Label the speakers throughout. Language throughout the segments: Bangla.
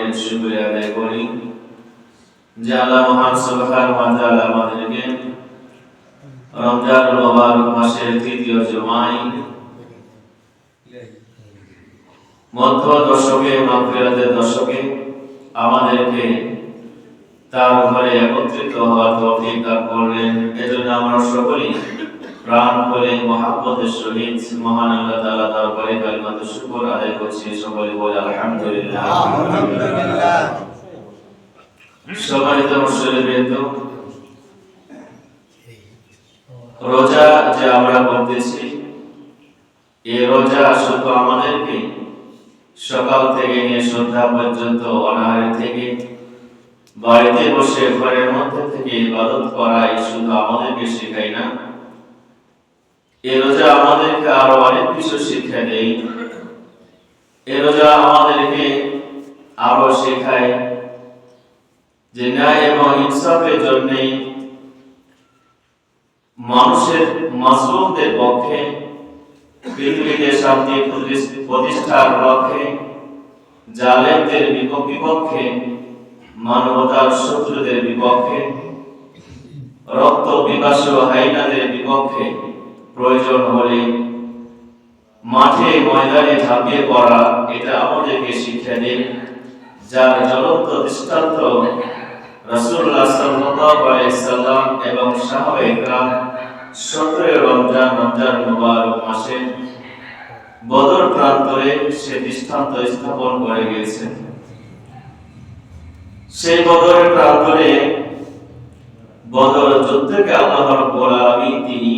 Speaker 1: অনেক শুকরিয়া আদায় করি যে আল্লাহ মহান সুবহানাহু ওয়া তাআলা আমাদেরকে রমজানুল মুবারক মাসের তৃতীয় জুমায় মধ্য দশকে মাগফিরাতের দশকে আমাদেরকে তার ঘরে একত্রিত হওয়ার তৌফিক দান করলেন। এজন্য আমরা সকলেই প্রাণ খুলে মহব্বতের সহিত মহান আল্লাহ তাআলা দরবারে কালিমাতুশ শুকর আদায় করছি। সকলে বলে আলহামদুলিল্লাহ। আলহামদুলিল্লাহ। সম্মানিত মুসলিমবৃন্দ, রোজা যে আমরা করতেছি, এই রোজা শুধু আমাদেরকে সকাল থেকে নিয়ে সন্ধ্যা পর্যন্ত অনাহারে থেকে বাড়িতে বসে ঘরের মধ্যে থেকে ইবাদত করাই শুধু আমাদেরকে শেখায় না, এই রোজা আমাদেরকে আরো অনেক কিছু শিক্ষা দেয়। এই রোজা আমাদেরকে আরো শেখায় যে ন্যায় এবং ইনসাফের জন্য মানুষের মাজলুমদের পক্ষে, পৃথিবীতে শান্তি প্রতিষ্ঠার লক্ষ্যে, জালেমদের বিপক্ষে, মানবতার শত্রুদের বিপক্ষে, রক্ত পিপাসু হাইনাদের বিপক্ষে প্রয়োজন হলে মাঠে ময়দানে ঝাঁপিয়ে পড়া, এটা আমাদেরকে শিক্ষা দেয়। যার জ্বলন্ত দৃষ্টান্ত রাসূলুল্লাহ সাল্লাল্লাহু আলাইহি সাল্লাম এবং সাহাবায়ে কেরাম 17 রমজান মুবারক মাসে বদর প্রান্তরে সে দৃষ্টান্ত স্থাপন করে গিয়েছেন। সেই বদরের প্রান্তরে বদর যুদ্ধকে আল্লাহ রাব্বুল আলামিন তিনি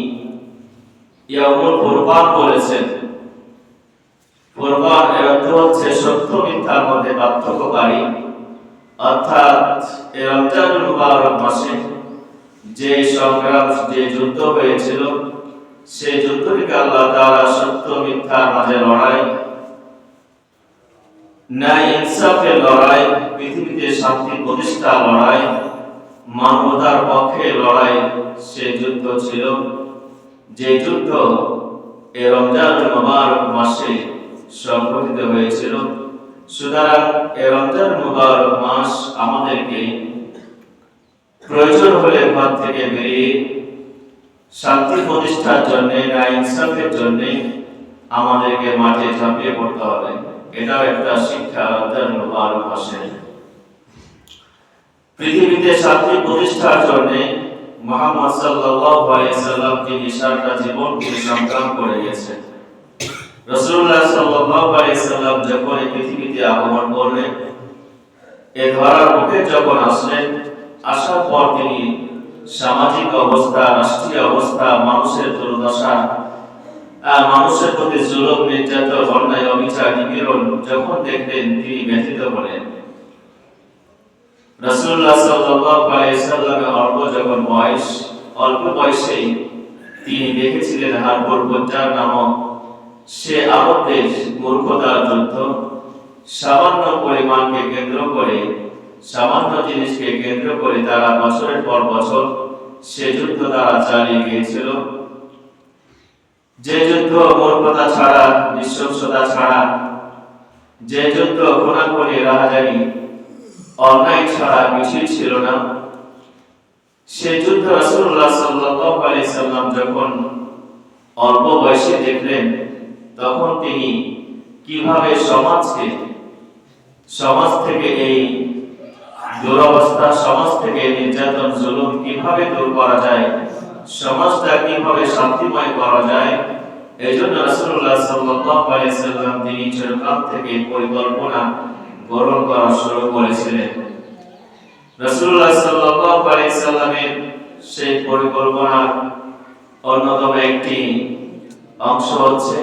Speaker 1: ইয়াউমুল কুরবান বলেছেন। কুরবান এর অর্থ হচ্ছে সত্য মিথ্যার মধ্যে পার্থক্যকারী, অর্থাৎ এই রমজানুল মুবারক মাসে যে সংগ্রাম, যে যুদ্ধ হয়েছিল, সেই যুদ্ধটিকে আল্লাহ তাআলা সত্য মিথ্যার মাঝে লড়াই, ন্যায় ইনসাফের লড়াই, পৃথিবীতে শান্তি প্রতিষ্ঠার লড়াই, মানবতার পক্ষে লড়াই, সে যুদ্ধ ছিল। যে যুদ্ধ এই রমজানুল মুবারক মাসে সংঘটিত হয়েছিল। সুতরাং এই রমজানুল মুবারক মাস আমাদেরকে প্রয়োজন হলে ঘর থেকে বেরিয়ে শান্তি প্রতিষ্ঠার জন্য, ন্যায় ইনসাফের জন্য আমাদেরকে মাঠে ঝাঁপিয়ে পড়তে হবে। এটাও একটা শিক্ষা রমজানুল মুবারক মাসে। পৃথিবীতে শান্তি প্রতিষ্ঠার জন্য মুহাম্মদ সাল্লাল্লাহু আলাইহি সাল্লাম তিনি সারাটা জীবন সংগ্রাম করে গেছেন। রাসূলুল্লাহ সাল্লাল্লাহু আলাইহি সাল্লাম যখন এই পৃথিবীতে আগমন করলেন, এই ধরার মুখে যখন আসলেন, আসার পর তিনি সামাজিক অবস্থা, রাষ্ট্রীয় অবস্থা, মানুষের দুর্দশা, মানুষের প্রতি জুলুম, নির্যাতন, অন্যায়, অবিচার, নিপীড়ন যখন দেখলেন, তিনি ব্যথিত হলেন। রাসূলুল্লাহ সাল্লাল্লাহু আলাইহি সাল্লামের অল্প বয়সেই তিনি দেখেছিলেন হারপুর বজ্জার নামক সে আরবদের মূর্খতার যুদ্ধ। সামান্য পরিমাণকে কেন্দ্র করে, সামান্য জিনিসকে কেন্দ্র করে তারা বছরের পর বছর সে যুদ্ধ তারা চালিয়ে গিয়েছিল। যে যুদ্ধ মূর্খতা ছাড়া, নৃশংসতা ছাড়া, যে যুদ্ধ খুনাখুনি, রাহাজানি, অন্যায় ছাড়া কিছুই ছিল না, সে যুদ্ধ রাসূলুল্লাহ সাল্লাল্লাহু আলাইহি সাল্লাম যখন অল্প বয়সে দেখলেন, তখন তিনি কিভাবে সমাজ থেকে এই দুরবস্থা, সমাজ থেকে নির্যাতন, জুলুম কিভাবে দূর করা যায়, সমাজটা কিভাবে শান্তিময় করা যায়, এজন্য রাসূলুল্লাহ সাল্লাল্লাহু আলাইহি সাল্লাম তিনি চিরকাল থেকে পরিকল্পনা গ্রহণ করা শুরু করেছিলেন। রাসূলুল্লাহ সাল্লাল্লাহু আলাইহি সাল্লামের সেই পরিকল্পনার অন্যতম একটি অংশ হচ্ছে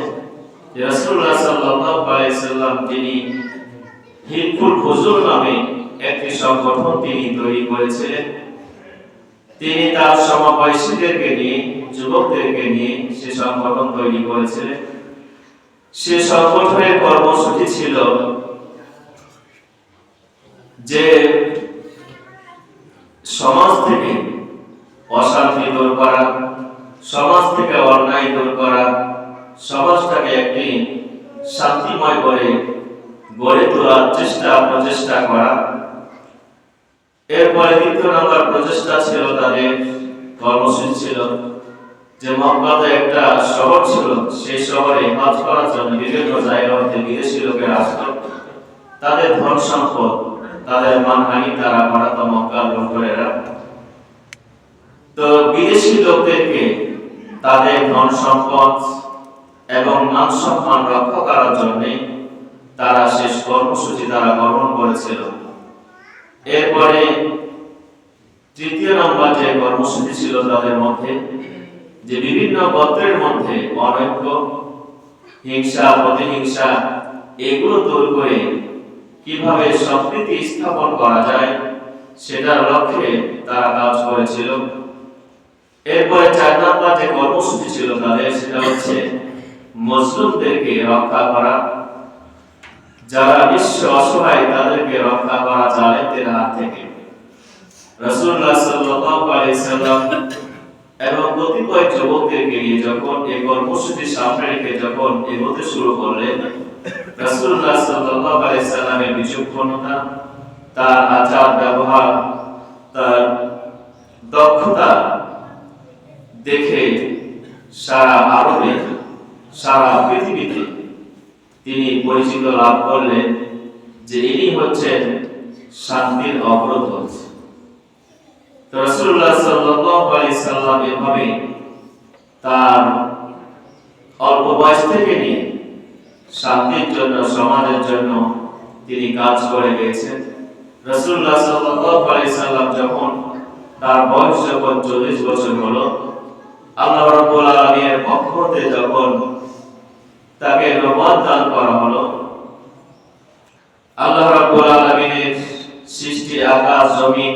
Speaker 1: যে রাসূলুল্লাহ সাল্লাল্লাহু আলাইহি সাল্লাম তিনি হিলফুল ফুজুল নামে একটি সংগঠন তিনি তৈরি করেছিলেন। তিনি তার সমবয়সীদেরকে নিয়ে, যুবকদেরকে নিয়ে সে সংগঠন তৈরি করেছিলেন। সে সংগঠনের কর্মসূচি ছিল যে সমাজ থেকে অশান্তি দূর করা, সমাজ থেকে অন্যায় দূর করা, সমাজটাকে একটি শান্তিময় করে গড়ে তোলার প্রচেষ্টা করা। এরপরে দ্বিতীয় নম্বর প্রচেষ্টা ছিল তাদের কর্মসূচি ছিল যে মক্কাতে একটা শহর ছিল, সেই শহরে হজ করার জন্য বিভিন্ন জায়গা হতে বিদেশি লোকেরা আসতো। তাদের ধন সম্পদ, তাদের মানহানি তারা বাড়াতো মক্কার লোকেরা। তো বিদেশি লোকদেরকে তাদের ধন সম্পদ এবং মান সম্মান রক্ষা করার জন্য তারা শেষ কর্মসূচি তারা গ্রহণ করেছিল। এরপরে তৃতীয় নম্বর যে কর্মসূচি ছিল তাদের মধ্যে যে বিভিন্ন গোত্রের মধ্যে অনৈক্য, হিংসা, প্রতিহিংসা এগুলো দূর করে কিভাবে সম্প্রীতি স্থাপন করা যায় সেটার লক্ষ্যে তারা কাজ করেছিল। এরপরে 4 নম্বর যে কর্মসূচি ছিল তাদের সেটা হচ্ছে মুসলিমদেরকে রক্ষা করা, যারা নিঃস্ব অসহায় তাদেরকে রক্ষা করা জালেমদের হাত থেকে। রাসূলুল্লাহ সাল্লাল্লাহু আলাইহি সাল্লাম এবং কতিপয় যুবকদেরকে নিয়ে যখন এই কর্মসূচি সামনে রেখে যখন এগোতে শুরু করলেন, রাসূলুল্লাহ সাল্লাল্লাহু আলাইহি সাল্লামের বিচক্ষণতা, তার আচার ব্যবহার, তার দক্ষতা দেখে সারা আরবে, সারা পৃথিবীতে তিনি পরিচিত লাভ করলেন যে ইনি হচ্ছেন শান্তির অগ্রদূত। রাসূলুল্লাহ সাল্লাল্লাহু আলাইহি সাল্লাম এভাবে তার অল্প বয়স থেকে নিয়ে শান্তির জন্য, সমাজের জন্য তিনি কাজ করে গেছেন। রাসূলুল্লাহ সাল্লাল্লাহু আলাইহি সাল্লাম যখন তার বয়স যখন 40 বছর হলো, আল্লাহ রাব্বুল আলামিনের পক্ষ থেকে যখন তাকে নবুয়ত দান করা হলো, আল্লাহ রাব্বুল আলামিনের সৃষ্টি আকাশ, জমিন,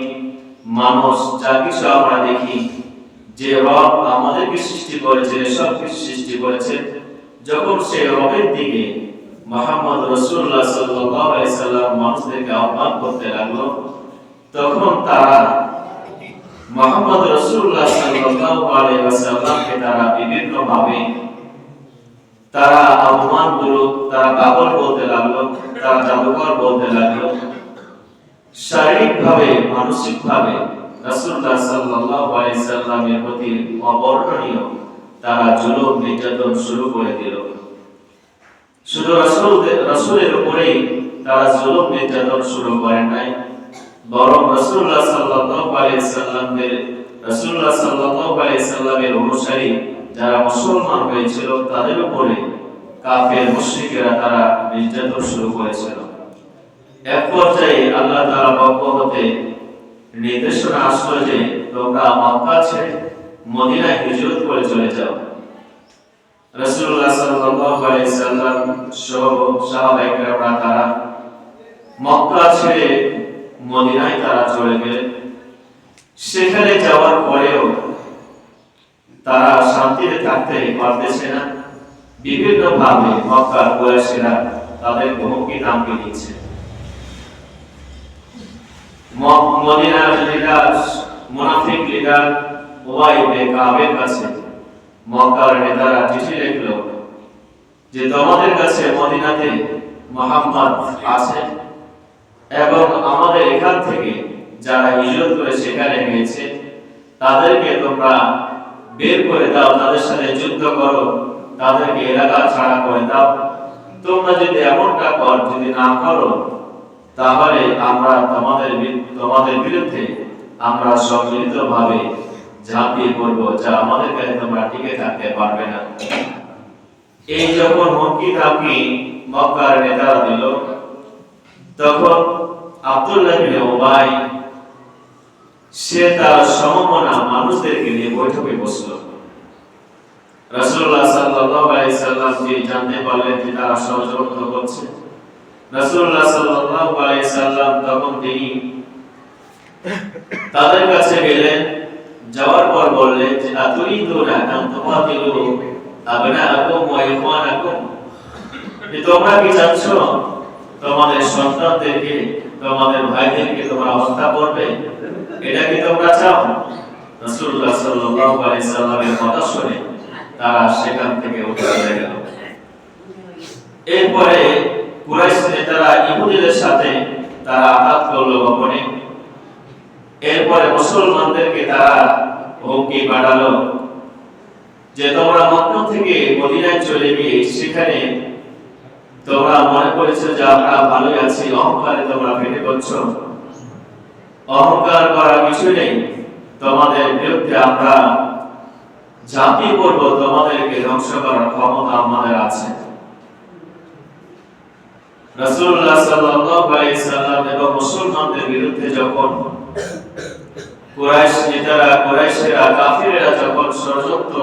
Speaker 1: মানুষ যা কিছু আমরা দেখি, যে রব আমাদেরকে সৃষ্টি করেছে, সব কিছু সৃষ্টি করেছে, যখন সেই রবের দিকে মুহাম্মদ রাসূলুল্লাহ সাল্লাল্লাহু আলাইহি সাল্লাম মানুষদেরকে আহ্বান করতে লাগলো, তখন তারা মুহাম্মদ রাসূলুল্লাহ সাল্লাল্লাহু আলাইহি ওয়াসাল্লামকে তারা বিভিন্ন ভাবে তারা অপমানমূলক, তারা পাগল বলতে লাগলো, তারা জাদুকর বলতে লাগলো। শারীরিকভাবে, মানসিকভাবে রাসূলুল্লাহ সাল্লাল্লাহু আলাইহি সাল্লামের প্রতি অবর্ণনীয় তারা জুলুম, নির্যাতন শুরু করে দিল। শুধু রাসূলের উপরেই তারা জুলুম, নির্যাতন শুরু করেন নাই, বরং রাসূলুল্লাহ সাল্লাল্লাহু আলাইহি সাল্লামের অনুসারী যারা মুসলমান হয়েছিল তাদের উপরে কাফের মুশরিকেরা তারা নির্যাতন শুরু করেছিল। এক পর্যায়ে আল্লাহ তাআলা পক্ষ হতে নির্দেশনা আসলো যে তোমরা মক্কা ছেড়ে মদিনায় হিজরত করে চলে যাও। রাসূলুল্লাহ সাল্লাল্লাহু আলাইহি সাল্লাম সহ সাহাবায়ে কেরামরা তারা মক্কা ছেড়ে মদিনায় তারা চলে গেলেন। সেখানে যাওয়ার পরেও তারা শান্তিতে থাকতে পারতেছে না, বিভিন্ন ভাবে মক্কার কুরাইশরা তাদের হুমকি ধামকি দিচ্ছে। মদিনার লিডার, মুনাফিক লিডার উবাই ইবনে কাবের কাছে মক্কার নেতারা চিঠি লিখলো যে তোমাদের কাছে মদিনাতে মুহাম্মদ আছে এবং আমাদের এখান থেকে যারা হিজরত করে সেখানে গিয়েছে তাদেরকে তোমরা বের করে দাও, তাদের সাথে যুদ্ধ করো, তাদেরকে এলাকা ছাড়া করে দাও। তোমরা যদি এমনটা যদি না করো তাহলে আমরা তোমাদের বিরুদ্ধে আমরা সম্মিলিতভাবে ঝাঁপিয়ে পড়বো, যা আমাদের কাছে তোমরা টিকে থাকতে পারবে না। এই যখন হুমকি ধামকি মক্কার নেতারা দিল, তখন আব্দুল্লাহ ইবনে উবাই সে তার সমমনা মানুষদেরকে নিয়ে বৈঠকে বসলো। রাসূলুল্লাহ সাল্লাল্লাহু আলাইহি সাল্লাম জানতে পারলেন যে তারা ষড়যন্ত্র করছে। রাসূলুল্লাহ সাল্লাল্লাহু আলাইহি সাল্লাম তখন তিনি তাদের কাছে গেলেন, যাওয়ার পর বললেন যে আতুরিদুনা আন তুকাতিলু আবনাআকুম ওয়া ইখওয়ানাকুম, তোমরা কি চাচ্ছ তোমাদের সন্তানদেরকে, তোমাদের ভাইদেরকে তোমরা হত্যা করবে? এটা কি তোমরা চাও? রাসূলুল্লাহ সাল্লাল্লাহু আলাইহি সাল্লামের কথা শুনে তারা সেখান থেকে উঠে চলে গেল। এরপরে কুরাইশ নেতারা ইহুদিদের সাথে তারা আঘাত করলো গোপনে। এরপরে মুসলমানদেরকে তারা হুমকি পাঠালো যে তোমরা মক্কা থেকে মদিনায় চলে গিয়ে সেখানে তোমরা মনে করেছো যে আমরা ভালোই আছি, অহংকারে তোমরা ফেটে পড়ছো। অহংকার করার কিছু নেই, তোমাদের বিরুদ্ধে আমরা ঝাঁপিয়ে পড়বো, তোমাদেরকে ধ্বংস করার ক্ষমতা আমাদের আছে। রাসূলুল্লাহ সাল্লাল্লাহু আলাইহি সাল্লাম এবং মুসলমানদের বিরুদ্ধে যখন কুরাইশ নেতারা, কুরাইশেরা, কাফিরেরা যখন ষড়যন্ত্র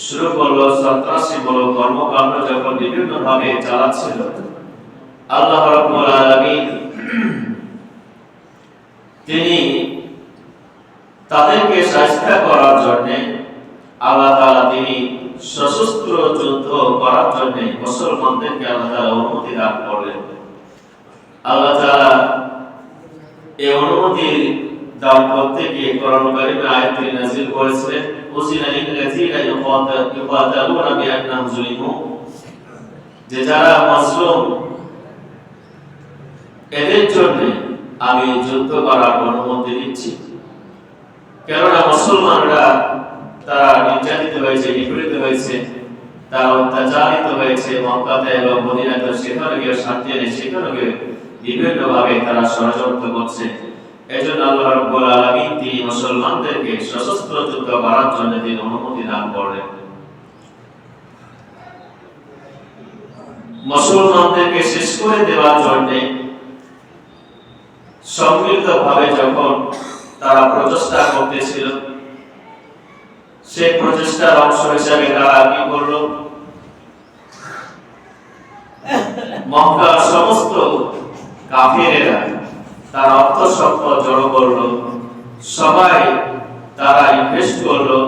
Speaker 1: শুরু করলো, সন্ত্রাসীমূলক কর্মকাণ্ড যখন বিভিন্ন ভাবে চালাচ্ছিল, আল্লাহ রাব্বুল আলামিন তিনি তাদেরকে শাস্তি করার জন্য আল্লাহ তাআলা তিনি সশস্ত্র যুদ্ধ করার জন্য মুসলমানদেরকে আল্লাহ তাআলা অনুমতি দান করলেন। আল্লাহ তাআলা এই অনুমতি দান করতে গিয়ে কোরআন কারীমে আয়াতটি নাযিল করেছিলেন, উযিনা লিল্লাযীনা ইউকাতালুনা বিআন্নাহুম যুলিমু, যে যারা মাজলুম এদের জন্য আমি যুদ্ধ করার অনুমতি দিচ্ছি। কেননা মুসলমানরা তারা নির্যাতিত হয়েছে, নিপীড়িত হয়েছে, তারা অত্যাচারিত হয়েছে মক্কাতে এবং মদিনাতে। সেখানে গিয়ে শান্তি নেই, সেখানে গিয়ে বিভিন্ন ভাবে তারা ষড়যন্ত্র করছে। এজন্য আল্লাহ রাব্বুল আলামিন তিনি মুসলমানদেরকে সশস্ত্র যুদ্ধ করার জন্য তিনি অনুমতি দান করলেন। মুসলমানদেরকে শেষ করে দেওয়ার জন্য সম্মিলিতভাবে যখন তারা প্রচেষ্টা করতেছিল, সেই প্রচেষ্টার অংশ হিসেবে তারা কি করলো, মক্কার সমস্ত কাফিরেরা তারা অর্থ সম্পদ জড়ো করলো, সবাই তারা ইনভেস্ট করলো।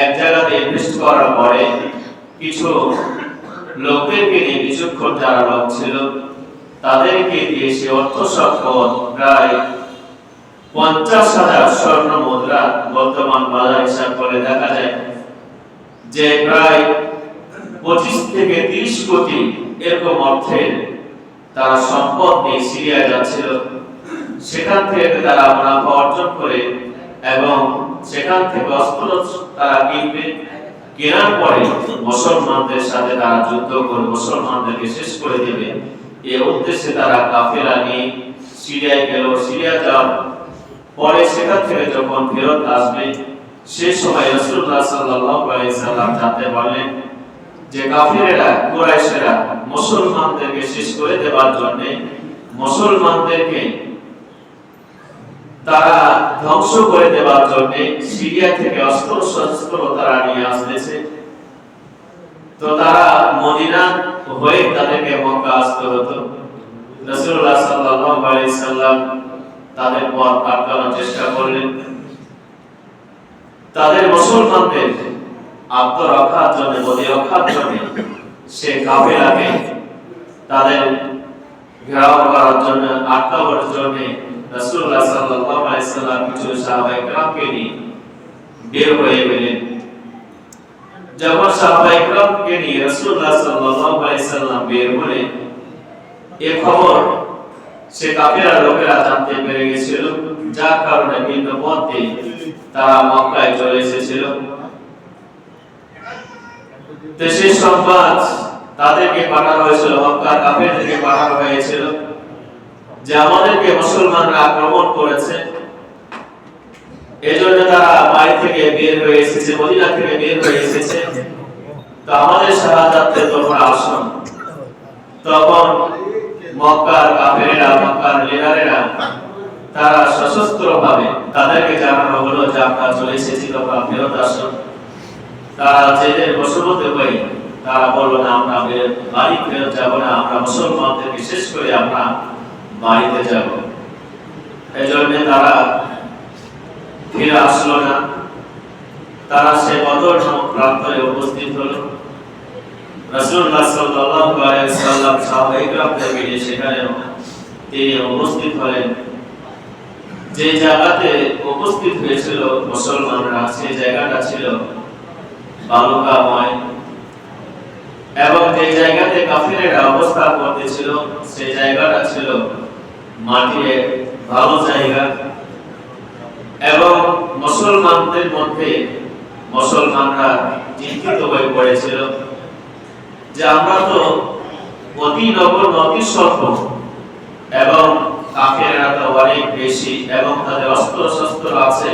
Speaker 1: এক জায়গাতে ইনভেস্ট করার পরে কিছু লোকদেরকে নিয়ে, কিছুক্ষণ যারা লোক ছিল তাদেরকে দিয়ে সে অর্থ সম্পদ প্রায় 50,000 স্বর্ণ মুদ্রা, বর্তমান বাজার হিসাব করে দেখা যায় যে প্রায় 25 থেকে 30 কোটি এরকম অর্থের তারা সম্পদ নিয়ে সিরিয়া যাচ্ছিল। সেখান থেকে তারা মুনাফা অর্জন করে এবং সেখান থেকে অস্ত্র তারা কিনবে, কেনার পরে মুসলমানদের সাথে তারা যুদ্ধ করে মুসলমানদেরকে শেষ করে দেবে, এই উদ্দেশ্যে তারা কাফেলা নিয়ে সিরিয়ায় গেল। সিরিয়া যাওয়ার পরে সেখান থেকে যখন ফেরত আসবে, সেই সময় রাসূলুল্লাহ সাল্লাল্লাহু আলাইহি সাল্লাম জানতে পারলেন যে কাফিরেরা, কুরাইশেরা মুসলমানদেরকে শেষ করে দেওয়ার জন্য, মুসলমানদেরকে তারা ধ্বংস করে দেওয়ার জন্য সিরিয়া থেকে অস্ত্র শস্ত্র তারা নিয়ে আসতেছে। তো তারা মদিনা হয়ে তাদেরকে মক্কা আসতে হতো। রাসূলুল্লাহ সাল্লাল্লাহু আলাইহি সাল্লাম তাদের পথ আটকানোর চেষ্টা করলেন। তাদের মুসলমানদের আত্মরক্ষার জন্য, প্রতিরক্ষার জন্য সে কাফেলাকে তাদের ঘেরাও করার জন্য, আটকাবার জন্য রাসূলুল্লাহ সাল্লাল্লাহু আলাইহি সাল্লাম কিছু সাহাবায়ে কেরামকে নিয়ে বের হয়ে গেলেন। যখন সাহাবায়ে কেরামকে নিয়ে রাসূলুল্লাহ সাল্লাল্লাহু আলাইহি সাল্লাম বের হলেন, এই খবর সে কাফেলার লোকেরা জানতে পেরে গেছিল, যার কারণে ভিন্ন পথে তারা মক্কায় চলে এসেছিল। তো সেই সংবাদ তাদেরকে পাঠানো হয়েছিল, মক্কার কাফেরদেরকে পাঠানো হয়েছিল যে আমাদেরকে মুসলমানরা আক্রমণ করেছে। এজন্য তারা বাড়ি থেকে বের হয়ে এসেছে, মদিনা থেকে বের হয়ে এসেছে, তো আমাদের সাহায্যার্থে তোমরা আসুন। তখন মক্কার কাফেরেরা, মক্কার লিডারেরা তারা সশস্ত্রভাবে তাদেরকে জানানো হলো যে আমরা চলে এসেছি, তোমরা ফেরত আসুন। তারা জেলে বসবাস হয়ে তারা বলল না, আমরা বাড়ি ফেরত যাব না, আমরা মুসলমানদেরকে শেষ করে আমরা বাড়িতে যাব। এজন্য তারা ফিরে আসলো না। তারা সে বদর নামক প্রান্তরে উপস্থিত হলো। রাসূলুল্লাহ সাল্লাল্লাহু আলাইহি সাল্লাম সাহাবায়ে কেরামদেরকে নিয়ে সেখানে তিনি উপস্থিত হলেন। যে জায়গাতে উপস্থিত হয়েছিল মুসলমানরা, সেই জায়গাটা ছিল বালুকাময়। এবং যে জায়গাতে কাফিরেরা অবস্থান করতেছিল সেই জায়গাটা ছিল মাটির ভালো জায়গা এবং মুসলমানদের মধ্যে মুসলমানরা চিন্তিত হয়ে পড়েছিল যে আমরা তো অতি নগণ্য অতি স্বল্প এবং কাফেররা তো অনেক বেশি এবং তাদের অস্ত্র শস্ত্র আছে,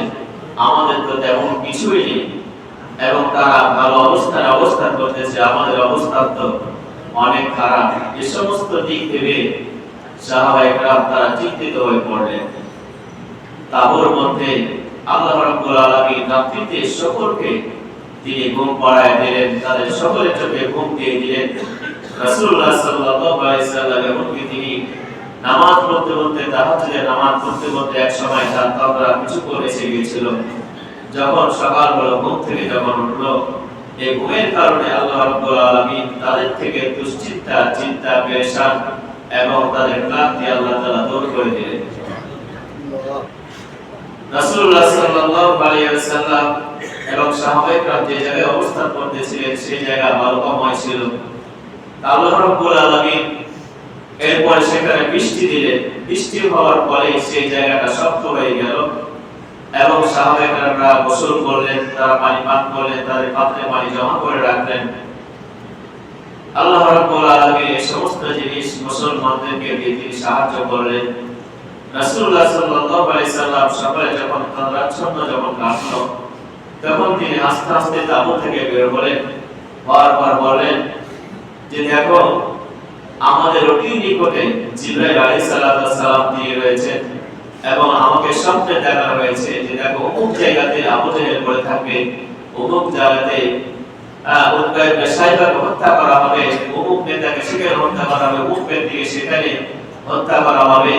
Speaker 1: আমাদের তো তেমন কিছুই নেই এবং তারা ভালো অবস্থায় অবস্থান করতেছে, আমাদের অবস্থান তো অনেক খারাপ। এই সমস্ত দিক থেকে সাহাবায়ে কেরাম তারা চিন্তিত হয়ে পড়লেন। তাবুর মধ্যে আল্লাহ রাব্বুল আলামিন রাত্রিতে সকলকে তিনি ঘুম পাড়ায় দিলেন, তাদের সকলের চোখে ঘুম দিয়ে দিলেন। রাসূলুল্লাহ সাল্লাল্লাহু আলাইহি সাল্লাম এমনকি তিনি নামাজ পড়তে পড়তে তাহাজ্জুদের নামাজ পড়তে পড়তে এক সময় তার কবরা কিছু করে এসে গিয়েছিল। যখন সকাল হলো, ঘুম থেকে যখন উঠলো, এই ঘুমের কারণে আল্লাহ রাব্বুল আলামিন তাদের থেকে দুশ্চিন্তা, চিন্তা, পেরেশান এবং তাদের ক্লান্তি আল্লাহ তাআলা দূর করে দিলেন। রাসূলুল্লাহ সাল্লাল্লাহু আলাইহি ওয়াসাল্লাম এবং সাহাবায়ে কেরাম যে জায়গায় অবস্থান করতেছিলেন সেই জায়গা বালুকাময় ছিল। আল্লাহ রাব্বুল আলামিন এরপর সেখানে বৃষ্টি দিলেন। বৃষ্টি হওয়ার পরে সেই জায়গাটা শক্ত হয়ে গেল এবং সাহাবায়ে কেরামরা গোসল করলেন, তারা পানি পান করলেন, তাদের পাত্রে পানি জমা করে রাখলেন। আল্লাহ রাব্বুল আলামিন এই সমস্ত জিনিস মুসলমানদেরকে দিয়ে তিনি সাহায্য করলেন। রাসূলুল্লাহ সাল্লাল্লাহু আলাইহি সাল্লাম সকালে যখন রাতছন্ন যখন কাটলো, তখন তিনি আস্তে আস্তে তাঁবু থেকে বের হলেন, বারবার বললেন যে দেখো আমাদের অতি নিকটে জিবরাইল আলাইহিস সালাম দিয়ে রয়েছেন এবং আমাকে স্বপ্নে দেখা হয়েছে যে দেখো অমুক জায়গাতে আবু জাহেল পড়ে থাকবে, অমুক জায়গাতে উতবা ইবনে সাইবাকে হত্যা করা হবে, অমুক নেতাকে সেখানে হত্যা করা হবে, অমুক ব্যক্তিকে সেখানে হত্যা করা হবে।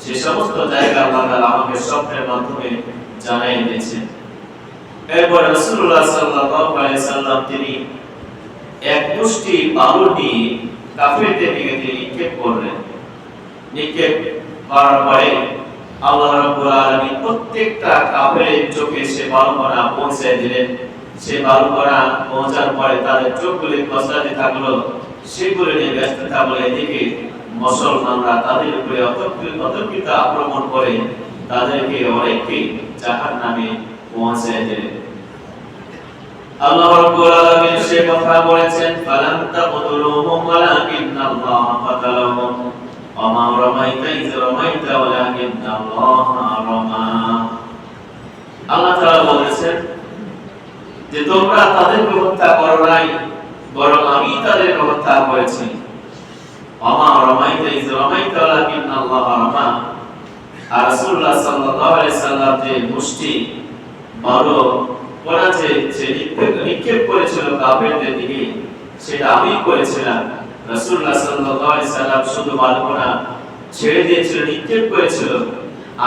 Speaker 1: সে সমস্ত জায়গা আল্লাহ তাআলা আমাকে স্বপ্নের মাধ্যমে জানাই দিয়েছেন। এরপর রাসূলুল্লাহ সাল্লাল্লাহু আলাইহি সাল্লাম তিনি এক মুষ্টি বালু নিয়ে কাফিরদের দিকে তিনি নিক্ষেপ করলেন। নিক্ষেপ করার পরে আল্লাহ রাব্বুল আলামিন প্রত্যেকটা কাফিরের চোখে সে বালুকণা পৌঁছে দিলেন। সে বালুকণা পৌঁছার পরে তাদের চোখগুলি কসলাতে থাকলো, সেগুলো নিয়ে ব্যস্ত থাকলো। এদিকে মুসলমানরা তাদের উপরে অতর্কিত আক্রমণ করে তাদেরকে অনেককে জাহান্নামে পৌঁছে দিলেন। আল্লাহ রাব্বুল আলামিন সে কথা বলেছেন, ফালাম তাকতুলুহুম ওয়ালাকিন্নাল্লাহ কাতালাহুম ওয়া মা রামাইতা ইয রামাইতা ওয়ালাকিন্নাল্লাহা রামা। আল্লাহ তাআলা বলেছেন যে তোমরা তাদেরকে হত্যা করো নাই, বরং আমি তাদেরকে হত্যা করেছি। ওয়া মা রামাইতা ইয রামাইতা ওয়ালাকিন্নাল্লাহা রামা। আর রাসূলুল্লাহ সাল্লাল্লাহু আলাইহি সাল্লাম যে মুষ্টি বালু ওরা যে নিক্ষেপ করেছিল কাফেরদের দিকে, সেটা আমি করেছিলাম। রাসূলুল্লাহ সাল্লাল্লাহু আলাইহি সাল্লাম শুধু বালুকণা ছেড়ে দিয়েছিল, নিক্ষেপ করেছিল,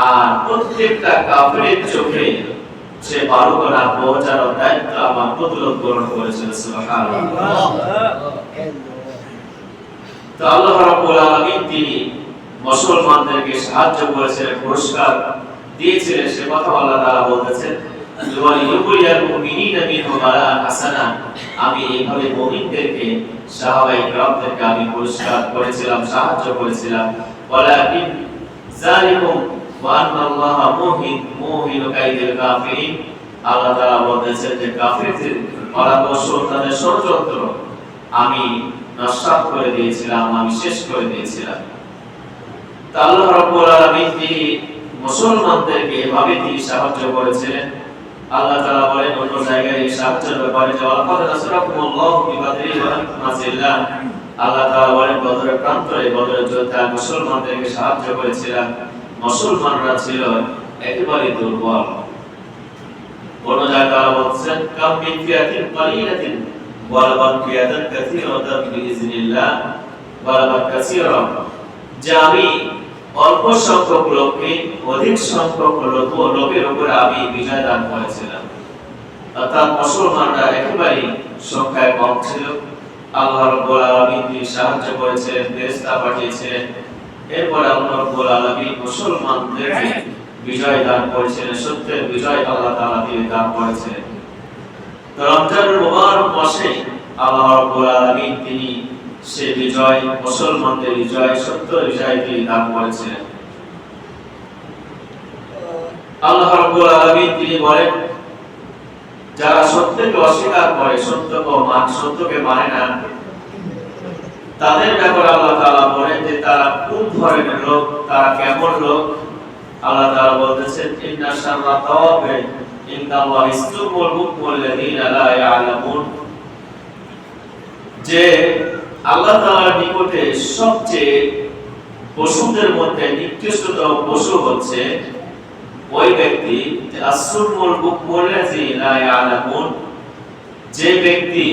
Speaker 1: আর প্রত্যেকটা কাফেরের চোখে সে বালুকণা পৌঁছানোর দায়িত্ব আমার প্রতিরোধ গ্রহণ করেছিল। সুবহানাল্লাহ। তো আল্লাহ রাব্বুল আলামিন তিনি মুসলমানদেরকে সাহায্য করেছিলেন, পুরস্কার দিয়েছিলেন। সে কথা আল্লাহ তাআলা বলতেছেন, আমি এইভাবে মুমিনদেরকে সাহাবায়ে কেরামদেরকে আমি পুরস্কার করেছিলাম, সাহায্য করেছিলাম। ওয়ালাকিন যালিকুম ওয়া আন্নাল্লাহা মুহিনু কাইদিল কাফিরিন। আল্লাহ তাআলা বলেছেন যে কাফিরদের কৌশল, তাদের ষড়যন্ত্র আমি নস্যাৎ করে দিয়েছিলাম, আমি শেষ করে দিয়েছিলাম। তা আল্লাহ রাব্বুল আলামিন তিনি মুসলমানদেরকে এভাবে তিনি সাহায্য করেছিলেন। আল্লাহ তাআলা বলেন অন্য জায়গায় এই সাহায্যের ব্যাপারে যে ওয়ালাকাদ নাসরাকুমুল্লাহু বিবাদরি ওয়া আনতুম আযিল্লাহ। আল্লাহ তাআলা বলেন বদরের প্রান্তরে, বদরের যুদ্ধে মুসলমানদেরকে সাহায্য করেছিলেন। মুসলমানরা ছিল একেবারে দুর্বল। কোন জায়গায় আল্লাহ বলেন কাম মিন ফিয়াতিন কালিলাতিন ওয়ালাকাদ ফিয়াতান কাসীরাতান বিইজনিল্লাহ ওয়ালাকাদ কাসীরা। যে আমি অল্প সংখ্যক লোককে অধিক সংখ্যক লোকের উপর আমি বিজয় দান করেছিলাম। অর্থাৎ মুসলমানরা একেবারে সংখ্যায় কম ছিল। আল্লাহ রাব্বুল আলামিন তিনি সাহায্য করেছিলেন, ফেরেশতা পাঠিয়েছিলেন। এরপর আল্লাহ রাব্বুল আলামিন মুসলমানদেরকে বিজয় দান করেছিলেন, সত্যের বিজয় আল্লাহ তাআলা তিনি দান করেছিলেন। তো রমজানুল মুবারক মাসে আল্লাহ রাব্বুল আলামিন তিনি সে বিজয়, মুসলমানদের বিজয়, সত্য বিজয় তিনি দান করেছিলেন। আল্লাহ রাব্বুল আলামিন তিনি বলেন, যারা সত্যকে অস্বীকার করে, সত্যকে মানে না, তাদের ব্যাপারে আল্লাহ তাআলা বলেন যে তারা কোন ধরনের লোক, তারা কেমন লোক। আল্লাহ তাআলা বলতেছেন, ইন্না শাররা তাওয়াবে ইনদাল্লাহি ইসতুমুল মুকমিল্লাযিনা লা ইয়ালামুন, যে আল্লাহ তাআলার নিকটে সবচেয়ে পশুদের মধ্যে নিকৃষ্টতম পশু হচ্ছে ওই ব্যক্তি, আসুমুল মুকমিল্লাযিনা লা ইয়ালামুন, যে ব্যক্তি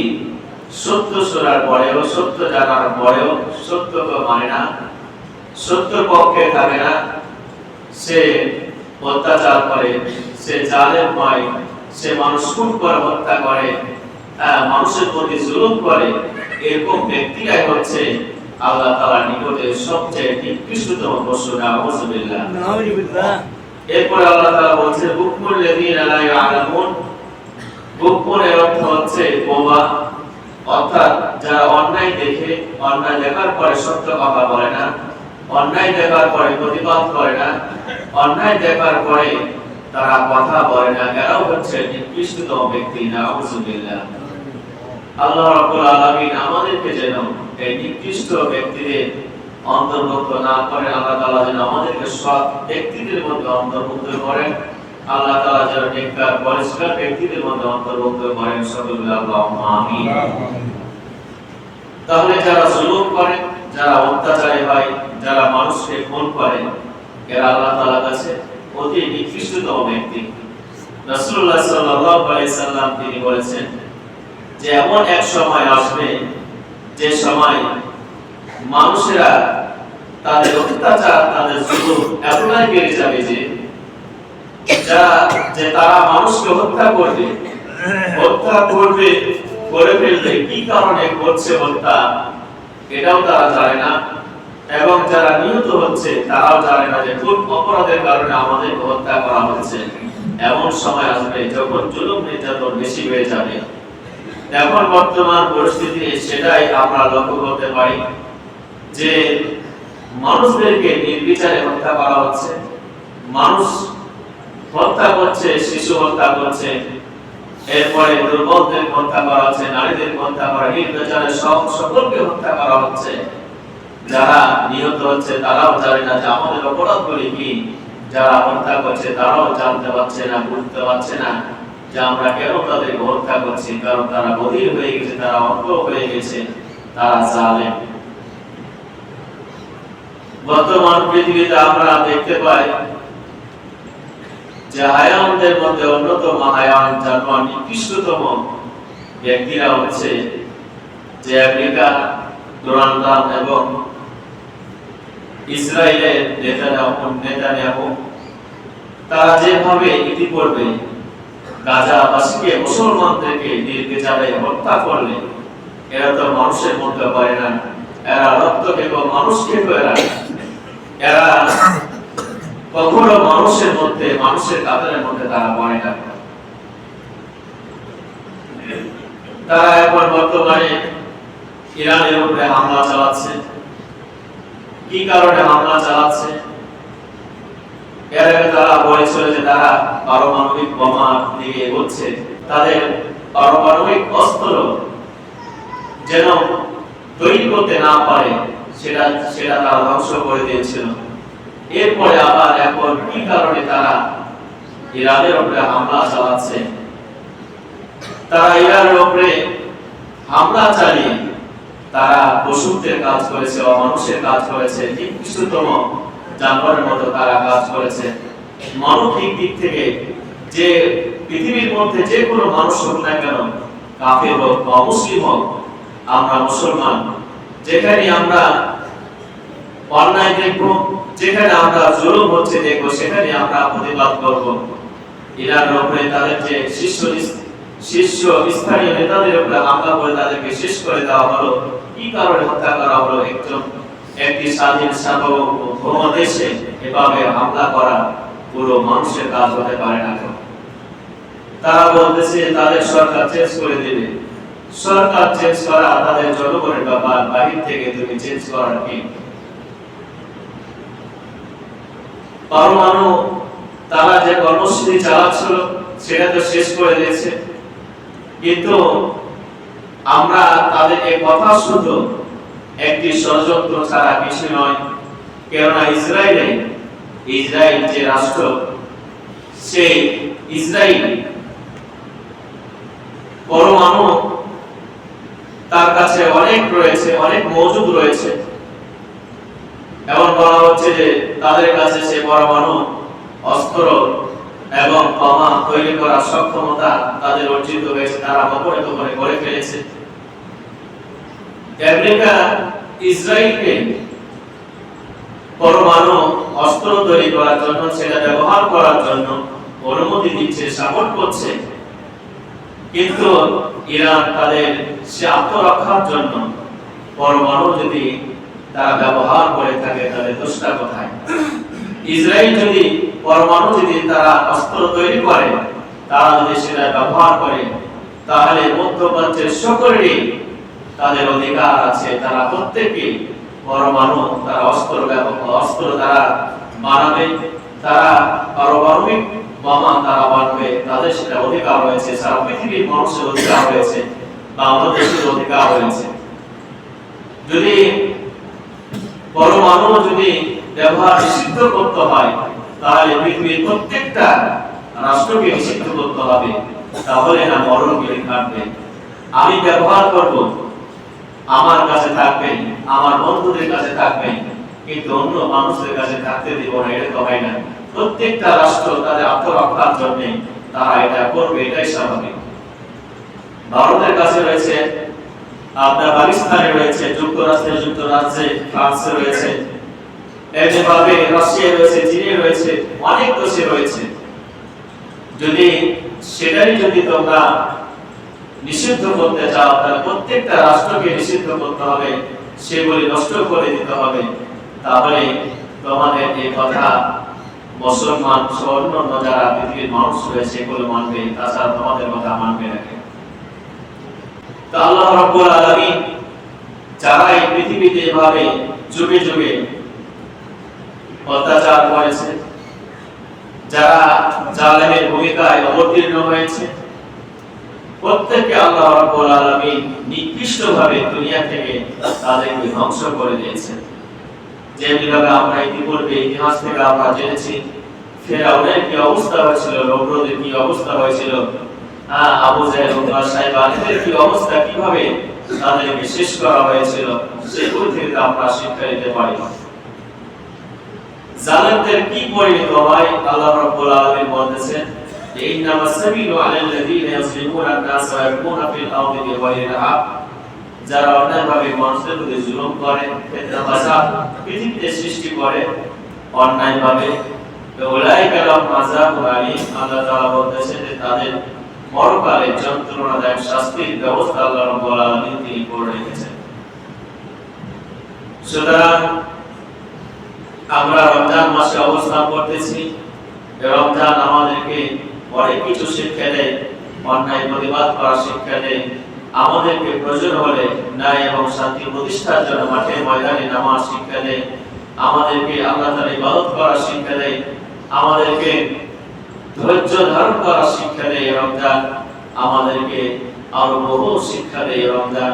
Speaker 1: সত্য শোনার পরেও, সত্য জানার পরেও সত্যকে মানে না, সত্য পক্ষে থাকে না, সে অত্যাচার করে, সে জালেম হয়, সে মানুষ খুন করে, হত্যা করে, মানুষের প্রতি জুলুম করে, এরকম ব্যক্তিরাই হচ্ছে আল্লাহ তাআলার নিকটে সবচেয়ে নিকৃষ্টতম পশু। নাউযুবিল্লাহ। এরপর আল্লাহ তাআলা বলছে, মুকমিল্লাযিনা লা ইয়ালামুন, মুকমিলের অর্থ হচ্ছে বোবা, অর্থাৎ যারা অন্যায় দেখে, অন্যায় দেখার পরে সত্য কথা বলে না, অন্যায় দেখার পরে প্রতিবাদ করে না, অন্যায় দেখার পরে তারা কথা বলে না, এরাও হচ্ছে নিকৃষ্টতম ব্যক্তি। নাউযুবিল্লাহ। আল্লাহ রাব্বুল আলামিন আমাদেরকে যেন এই নিকৃষ্ট ব্যক্তিদের অন্তর্ভুক্ত না করে, আল্লাহ তাআলা যেন আমাদেরকে সৎ ব্যক্তিদের মধ্যে অন্তর্ভুক্ত করেন, আল্লাহ তাআলা যেন নেককার পরিষ্কার ব্যক্তিদের মধ্যে অন্তর্ভুক্ত করেন। সকলে আল্লাহুম্মা আমিন। তাহলে যারা জুলুম করে, যারা অত্যাচারী হয়, যারা মানুষকে খুন করে, এরা আল্লাহ তাআলার কাছে অতি নিকৃষ্টতম ব্যক্তি। রাসূলুল্লাহ সাল্লাল্লাহু আলাইহি সাল্লাম তিনি বলেছেন যে এমন এক সময় আসবে যে সময় মানুষেরা তাদের অত্যাচার, তাদের জুলুম এতটাই বেড়ে যাবে যে তারা মানুষকে হত্যা করবে, করে ফেলবে, কি কারণে করছে হত্যা এটাও তারা জানে না, এবং যারা নিহত হচ্ছে তারাও জানে না যে কোন অপরাধের কারণে আমাদের হত্যা করা হচ্ছে। এমন সময় আসবে যখন জুলুম নির্যাতন বেশি হয়ে যাবে। এখন বর্তমান পরিস্থিতি সেটাই আমরা লক্ষ্য করতে পারি যে মানুষদেরকে নির্বিচারে হত্যা করা হচ্ছে, মানুষ হত্যা করছে, শিশু হত্যা করছে, এরপরে দুর্বলদের হত্যা করা হচ্ছে, নারীদের হত্যা করা, নির্বিচারে সকলকে হত্যা করা হচ্ছে। যারা নিহত হচ্ছে তারাও জানে না যে আমাদের অপরাধগুলি কি, যারা হত্যা করছে তারাও জানতে পারছে না, বুঝতে পারছে না যে আমরা কেন তাদেরকে হত্যা করছি, কারণ তারা বধির হয়ে গেছে, তারা অন্ধ হয়ে গেছে, তারা জালেম। বর্তমান পৃথিবীতে আমরা দেখতে পাই যে হায়াওয়ানদের মধ্যে অন্যতম হায়াওয়ান, জানোয়ার, নিকৃষ্টতম ব্যক্তিরা হচ্ছে যে আমেরিকা, ডোনাল্ড ট্রাম্প এবং ইসরায়েলের নেতানিয়াহু। তারা যেভাবে ইতিপূর্বে গাজাবাসীকে, মুসলমানদেরকে নির্বিচারে হত্যা করলে, এরা তো মানুষের মধ্যে পারে না, এরা রক্ত খেত, মানুষ খেত, এরা কখনো মানুষের মধ্যে, মানুষের কাতারের মধ্যে তারা পড়ে না। তারা এখন বর্তমানে ইরানের উপরে হামলা চালাচ্ছে। কি কারণে হামলা চালাচ্ছে? এর আগে তারা বলেছিল যে তারা পারমাণবিক বোমা দিয়ে এগোচ্ছে, তাদের পারমাণবিক অস্ত্র যেন তৈরি করতে না পারে সেটা তারা ধ্বংস করে দিয়েছিল। এরপরে আবার এখন কি কারণে তারা ইরানের উপরে হামলা চালাচ্ছে? তারা ইরানের উপরে হামলা চালিয়ে তারা পশুদের কাজ করেছে, অমানুষের কাজ করেছে, নিকৃষ্টতম জানোয়ারের মতো তারা কাজ করেছে। মানবিক দিক থেকে যে পৃথিবীর মধ্যে যে কোনো মানুষ হোক না কেন, কাফের হোক বা মুসলিম হোক, আমরা মুসলমান, যেখানে আমরা অন্যায় দেখব, যেখানে আমরা জুলুম হচ্ছে দেখব, সেখানে আমরা প্রতিবাদ করব। ইরানের উপরে তাদের যে শীর্ষ স্থানীয় নেতাদের উপরে হামলা করে তাদেরকে শেষ করে দেওয়া হলো। কি কারণে হত্যা করা হলো? একটি স্বাধীন সার্বভৌম দেশে এভাবে হামলা করা পুরো মানুষের কাজ হতে পারে না। তারা বলতেছে তাদের সরকার চেঞ্জ করে দেবে, সরকার চেঞ্জ করা তাদের জনগণের ব্যাপার, বাহির থেকে তুমি চেঞ্জ করার কি? পরমাণু তারা যে কর্মসূচি চালাচ্ছিল সেটা তো শেষ করে দিয়েছে, কিন্তু আমরা তাদের এই কথা শুধু একটি ষড়যন্ত্র ছাড়া কিছু নয়। কেননা ইসরায়েল যে রাষ্ট্র, সেই ইসরায়েল পরমাণু তার কাছে অনেক রয়েছে, অনেক মজুদ রয়েছে। এমন বলা হচ্ছে যে তাদের কাছে সে পরমাণু অস্ত্র এবং বোমা তৈরি করার সক্ষমতা তাদের অর্জিত হয়েছে, তারা গোপনে গোপনে করে ফেলেছে। আমেরিকা ইসরায়েলকে পরমাণু অস্ত্র তৈরি করার জন্য, সেটা ব্যবহার করার জন্য অনুমতি দিচ্ছে, সাপোর্ট করছে, কিন্তু ইরান তাদের সে আত্মরক্ষার জন্য পরমাণু যদি তারা ব্যবহার করে থাকে তাহলে দোষটা কোথায়? ইসরায়েল যদি পরমাণু যদি তারা অস্ত্র তৈরি করে, তারা যদি সেটা ব্যবহার করে, তাহলে মধ্যপ্রাচ্যের সকলেরই তাদের অধিকার আছে, তারা প্রত্যেকে পরমাণু তারা অস্ত্র তারা বানাবে, তারা পারমাণবিক বোমা তারা বানাবে, তাদের সেটা অধিকার রয়েছে। সারা পৃথিবীর মানুষের অধিকার রয়েছে, বাংলাদেশের অধিকার রয়েছে। যদি পরমাণু যদি ব্যবহার নিষিদ্ধ করতে হয়, তাহলে পৃথিবীর প্রত্যেকটা রাষ্ট্রকে নিষিদ্ধ করতে হবে, তাহলে না মরণগুলি কাটবে। আমি ব্যবহার করব, আমার কাছে থাকবে, আমার বন্ধুদের কাছে থাকবে, কিন্তু অন্য মানুষদের কাছে থাকতে দিব না, এটা তো হয় না। প্রত্যেকটা রাষ্ট্র তাদের আত্মরক্ষার জন্য তারা এটা করবে, এটাই স্বাভাবিক। ভারতের কাছে রয়েছে, আপনার পাকিস্তানে রয়েছে, যুক্তরাজ্যে ফ্রান্সে রয়েছে, এভাবে রাশিয়া রয়েছে, চীনে রয়েছে, অনেক দেশে রয়েছে। যদি সেটাই যদি তোমরা নিষিদ্ধ করতে চাও, তাহলে প্রত্যেকটা রাষ্ট্রকে নিষিদ্ধ করতে হবে, সেগুলি নষ্ট করে দিতে হবে, তাহলে তোমাদের এই কথা মুসলমান সহ অন্যান্য যারা পৃথিবীর মানুষ রয়েছে এগুলো মানবে, তাছাড়া তোমাদের কথা মানবে না। তো আল্লাহ রাব্বুল আলামিন যারা এই পৃথিবীতে এভাবে যুগে যুগে অত্যাচার করেছে, যারা জালেমের ভূমিকায় অবতীর্ণ হয়েছে, প্রত্যেককে আল্লাহ রাব্বুল আলামিন নিকৃষ্টভাবে দুনিয়া থেকে তাদেরকে ধ্বংস করে দিয়েছেন। যেভাবে আমরা ইতিপূর্বে ইতিহাস থেকে আমরা জেনেছি ফেরাউনের কি অবস্থা হয়েছিল, নমরুদের কি অবস্থা হয়েছিল, আবু জাহেল ও সাইবানের কি অবস্থা, কিভাবে তাদেরকে শেষ করা হয়েছিল, সেগুলো থেকে আমরা শিক্ষা নিতে পারি। জালেমদের কি পরিণত হয় আল্লাহ রাব্বুল আলামিন বলতেছেন, ইন্নামাস সাবিলু আলাল্লাযীনা ইয়াযলিমুনা আন-নাস ওয়া ইয়াবগুনা ফিল আরদি বিগাইরিল হক, যারা অন্যায়ভাবে মানুষের প্রতি জুলুম করে, ফিতনা ফাসাদ পৃথিবীতে সৃষ্টি করে অন্যায়ভাবে, উলাইকা লাহুম আযাবুন আলীম, আল্লাহ তাআলা বলতেছেন যে তাদের পরকালে যন্ত্রণাদায়ক শাস্তির ব্যবস্থা আল্লাহ রাব্বুল আলামিন তিনি করে রেখেছেন। সুতরাং আমরা রমজান মাসে অবস্থান করতেছি, রমজান আমাদেরকে অনেক কিছু শিক্ষা দেয়, অন্যায় প্রতিবাদ করার শিক্ষা দেয়, আমাদেরকে প্রয়োজন হলে ন্যায় এবং শান্তি প্রতিষ্ঠার জন্য মাঠে ময়দানে নামাজ শিক্ষা দেয়, আমাদেরকে আল্লাহ তাআলার ইবাদত করার শিক্ষা দেয়, আমাদেরকে ধৈর্য ধারণ করার শিক্ষা দেয় রমজান, আমাদেরকে আরো বহু শিক্ষা দেয় রমজান।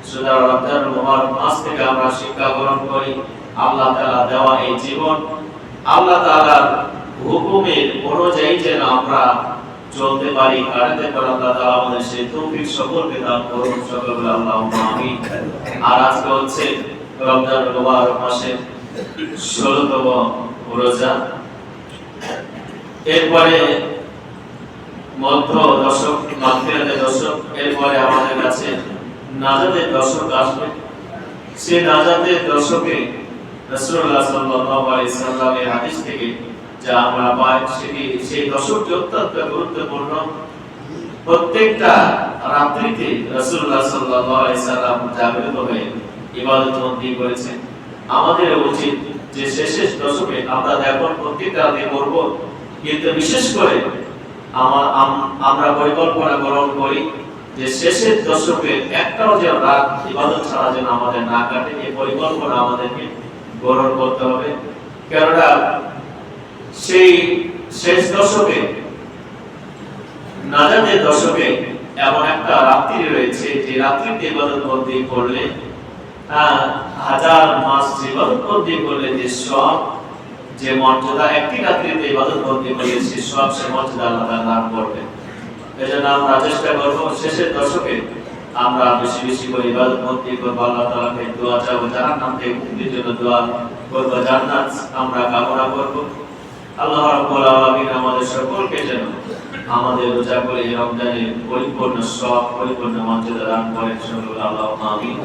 Speaker 1: সুতরাং রমজান মুবারক মাস থেকে আমরা শিক্ষা গ্রহণ করি, আল্লাহ তাআলা দেওয়া এই জীবন আল্লাহ তাআলার হুকুমের অনুযায়ী যেন আমরা চলতে পারি, কাটাতে পারি। আল্লাহ তাআলা আমাদের সেই তৌফিক সকলকে দান করুন, সকল বলে আল্লাহুম্মা আমিন। আর আজকে হচ্ছে রমজান মুবারক মাসের 16তম রোজা, এরপরে মধ্য দশক, মাগফিরাতের দশক, এরপরে আমাদের কাছে নাজাতের দশক আসবে। সেই নাজাতের দশকে রাসূলুল্লাহ সাল্লাল্লাহু আলাইহি সাল্লামের হাদিস থেকে যা আমরা পাই, সেই দশকটি অত্যন্ত গুরুত্বপূর্ণ। প্রত্যেকটা রাত্রিতে রাসূলুল্লাহ সাল্লাল্লাহু আলাইহি সাল্লাম জাগরিত হয়ে ইবাদতবন্দি করেছেন। আমাদের উচিত যে শেষ দশকে আমরা এখন প্রত্যেকটা রাতে করব, কিন্তু বিশেষ করে আমরা পরিকল্পনা গ্রহণ করি যে শেষের দশকে একটাও যেন রাত ইবাদত ছাড়া যেন আমাদের না কাটে, এই পরিকল্পনা আমাদেরকে গ্রহণ করতে হবে। কেননা সেই শেষ দশকে, নাজাতের দশকে এমন একটা রাত্রি রয়েছে যে রাত্রিতে ইবাদত বন্দি করলে, হাজার মাস ইবাদত বন্দি করলে যে সব, যে মর্যাদা একটি রাত্রিতে ইবাদত বন্দি করলে সে সব, সে মর্যাদা আল্লাহ তাআলা দান করবেন। এজন্য আমরা চেষ্টা করব শেষের দশকে আমরা বেশি বেশি করে ইবাদত বন্দি করব, আল্লাহ তাআলাকে দোয়া চাইবো, জান্নাত থেকে মুক্তির জন্য দোয়া করব, জান্নাত আমরা কামনা করব। আল্লাহ রাব্বুল আলামিন আমাদের সকলকে যেন আমাদের রোজা করে রমজানের পরিপূর্ণ সওয়াব, পরিপূর্ণ মর্যাদা দান করেন। আল্লাহুম্মা আমিন।